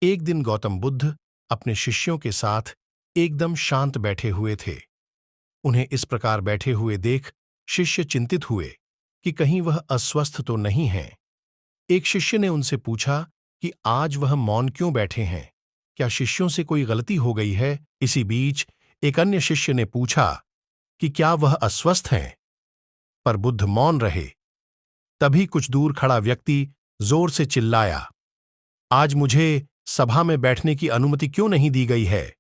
एक दिन गौतम बुद्ध अपने शिष्यों के साथ एकदम शांत बैठे हुए थे। उन्हें इस प्रकार बैठे हुए देख शिष्य चिंतित हुए कि कहीं वह अस्वस्थ तो नहीं हैं। एक शिष्य ने उनसे पूछा कि आज वह मौन क्यों बैठे हैं, क्या शिष्यों से कोई गलती हो गई है? इसी बीच एक अन्य शिष्य ने पूछा कि क्या वह अस्वस्थ हैं? पर बुद्ध मौन रहे। तभी कुछ दूर खड़ा व्यक्ति जोर से चिल्लाया, आज मुझे सभा में बैठने की अनुमति क्यों नहीं दी गई है?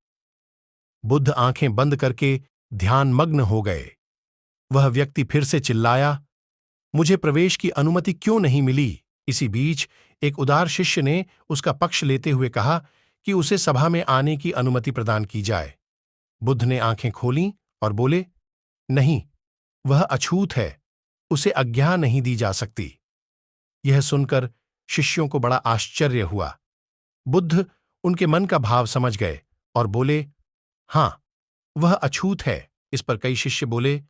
बुद्ध आंखें बंद करके ध्यानमग्न हो गए। वह व्यक्ति फिर से चिल्लाया, मुझे प्रवेश की अनुमति क्यों नहीं मिली? इसी बीच एक उदार शिष्य ने उसका पक्ष लेते हुए कहा कि उसे सभा में आने की अनुमति प्रदान की जाए। बुद्ध ने आंखें खोलीं और बोले, नहीं, वह अछूत है, उसे आज्ञा नहीं दी जा सकती। यह सुनकर शिष्यों को बड़ा आश्चर्य हुआ। बुद्ध उनके मन का भाव समझ गए और बोले, हां, वह अछूत है। इस पर कई शिष्य बोले,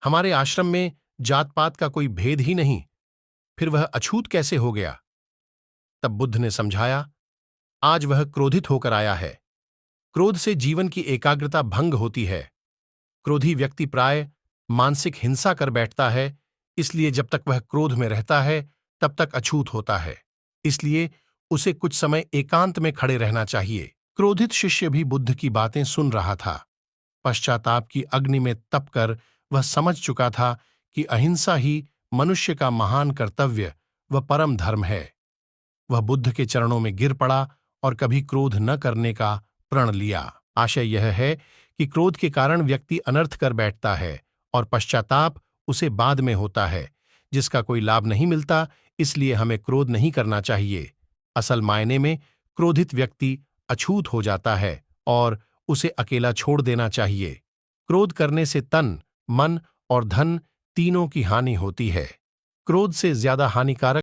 हमारे आश्रम में जात पात का कोई भेद ही नहीं, फिर वह अछूत कैसे हो गया? तब बुद्ध ने समझाया, आज वह क्रोधित होकर आया है। क्रोध से जीवन की एकाग्रता भंग होती है। क्रोधी व्यक्ति प्राय मानसिक हिंसा कर बैठता है, इसलिए जब तक वह क्रोध में रहता है तब तक अछूत होता है। इसलिए उसे कुछ समय एकांत में खड़े रहना चाहिए। क्रोधित शिष्य भी बुद्ध की बातें सुन रहा था। पश्चाताप की अग्नि में तपकर वह समझ चुका था कि अहिंसा ही मनुष्य का महान कर्तव्य व परम धर्म है। वह बुद्ध के चरणों में गिर पड़ा और कभी क्रोध न करने का प्रण लिया। आशय यह है कि क्रोध के कारण व्यक्ति अनर्थ कर बैठता है और पश्चाताप उसे बाद में होता है, जिसका कोई लाभ नहीं मिलता। इसलिए हमें क्रोध नहीं करना चाहिए। असल मायने में क्रोधित व्यक्ति अछूत हो जाता है और उसे अकेला छोड़ देना चाहिए। क्रोध करने से तन, मन और धन तीनों की हानि होती है। क्रोध से ज्यादा हानिकारक